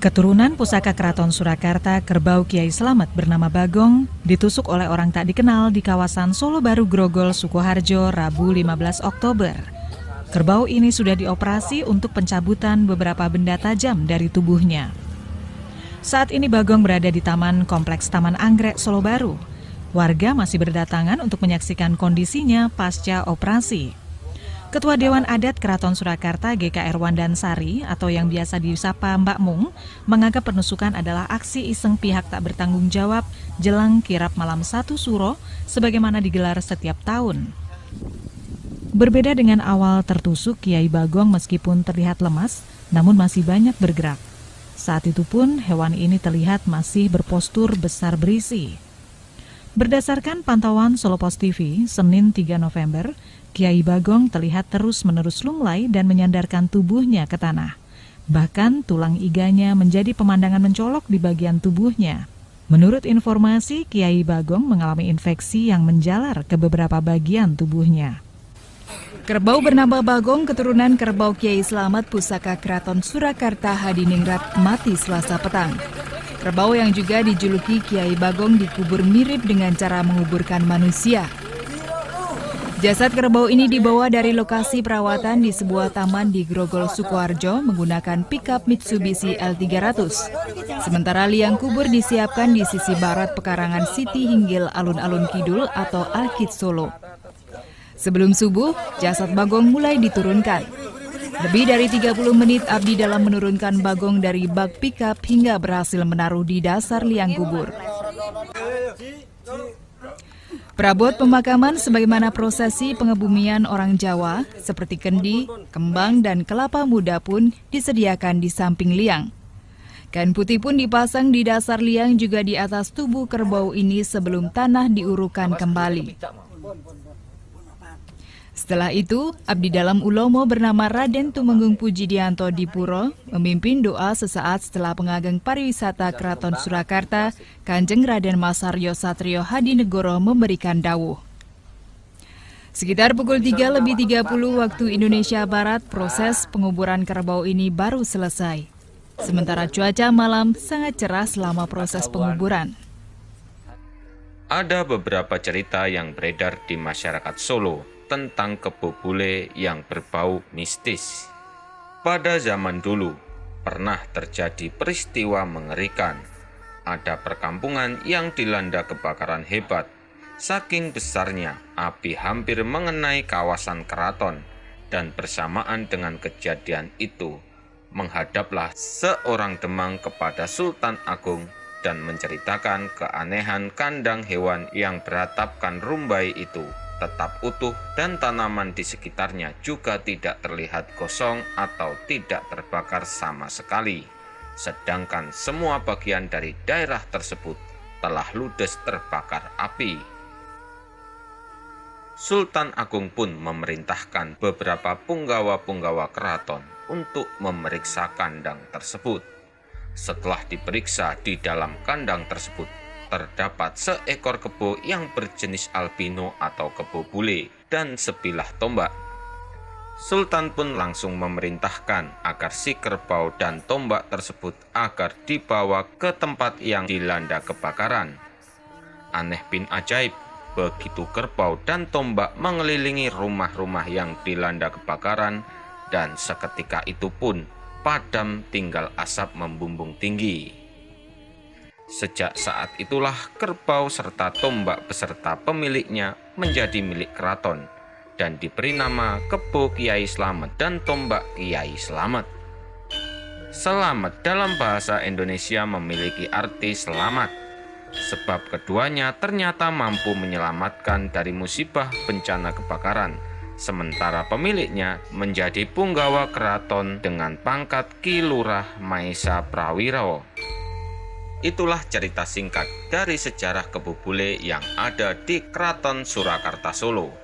Keturunan pusaka Keraton Surakarta Kerbau Kiai Slamet bernama Bagong ditusuk oleh orang tak dikenal di kawasan Solo Baru Grogol, Sukoharjo, Rabu 15 Oktober. Kerbau ini sudah dioperasi untuk pencabutan beberapa benda tajam dari tubuhnya. Saat ini Bagong berada di Taman Kompleks Taman Anggrek, Solo Baru. Warga masih berdatangan untuk menyaksikan kondisinya pasca operasi. Ketua Dewan Adat Keraton Surakarta GKR Wandansari atau yang biasa disapa Mbak Mung menganggap penusukan adalah aksi iseng pihak tak bertanggung jawab jelang kirap malam 1 Suro sebagaimana digelar setiap tahun. Berbeda dengan awal tertusuk, Kiai Bagong meskipun terlihat lemas namun masih banyak bergerak. Saat itu pun hewan ini terlihat masih berpostur besar berisi. Berdasarkan pantauan Solo Pos TV, Senin 3 November, Kiai Bagong terlihat terus-menerus lunglai dan menyandarkan tubuhnya ke tanah. Bahkan tulang iganya menjadi pemandangan mencolok di bagian tubuhnya. Menurut informasi, Kiai Bagong mengalami infeksi yang menjalar ke beberapa bagian tubuhnya. Kerbau bernama Bagong, keturunan Kerbau Kiai Slamet Pusaka Keraton Surakarta Hadiningrat, mati Selasa petang. Kerbau yang juga dijuluki Kiai Bagong dikubur mirip dengan cara menguburkan manusia. Jasad kerbau ini dibawa dari lokasi perawatan di sebuah taman di Grogol, Sukoharjo menggunakan pickup Mitsubishi L300. Sementara liang kubur disiapkan di sisi barat pekarangan Siti Hinggil Alun-Alun Kidul atau Alkit Solo. Sebelum subuh, jasad Bagong mulai diturunkan. Lebih dari 30 menit abdi dalam menurunkan Bagong dari bak pickup hingga berhasil menaruh di dasar liang kubur. Perabot pemakaman sebagaimana prosesi pengebumian orang Jawa seperti kendi, kembang, dan kelapa muda pun disediakan di samping liang. Kain putih pun dipasang di dasar liang juga di atas tubuh kerbau ini sebelum tanah diurukan kembali. Setelah itu, abdi dalam Ulomo bernama Raden Tumenggung Pujidianto Dipuro memimpin doa sesaat setelah pengageng pariwisata Keraton Surakarta, Kanjeng Raden Masaryo Satrio Hadinegoro memberikan dawuh. Sekitar pukul 3:30 waktu Indonesia Barat, proses penguburan kerbau ini baru selesai. Sementara cuaca malam sangat cerah selama proses penguburan. Ada beberapa cerita yang beredar di masyarakat Solo tentang kebo bule yang berbau mistis. Pada zaman dulu, pernah terjadi peristiwa mengerikan. Ada perkampungan yang dilanda kebakaran hebat. Saking besarnya, api hampir mengenai kawasan keraton. Dan bersamaan dengan kejadian itu, menghadaplah seorang demang kepada Sultan Agung dan menceritakan keanehan kandang hewan yang beratapkan rumbai itu tetap utuh dan tanaman di sekitarnya juga tidak terlihat gosong atau tidak terbakar sama sekali. Sedangkan semua bagian dari daerah tersebut telah ludes terbakar api. Sultan Agung pun memerintahkan beberapa punggawa-punggawa keraton untuk memeriksa kandang tersebut. Setelah diperiksa di dalam kandang tersebut, terdapat seekor kebo yang berjenis albino atau kebo bule dan sebilah tombak. Sultan pun langsung memerintahkan agar si kerbau dan tombak tersebut agar dibawa ke tempat yang dilanda kebakaran. Aneh bin ajaib, begitu kerbau dan tombak mengelilingi rumah-rumah yang dilanda kebakaran dan seketika itu pun padam tinggal asap membumbung tinggi. Sejak saat itulah kerbau serta tombak beserta pemiliknya menjadi milik keraton dan diberi nama Kebo Kiai Slamet dan tombak Kiai Slamet. Slamet dalam bahasa Indonesia memiliki arti selamat, sebab keduanya ternyata mampu menyelamatkan dari musibah bencana kebakaran, sementara pemiliknya menjadi punggawa keraton dengan pangkat Ki Lurah Maesa Prawiro. Itulah cerita singkat dari sejarah kebo bule yang ada di Keraton Surakarta Solo.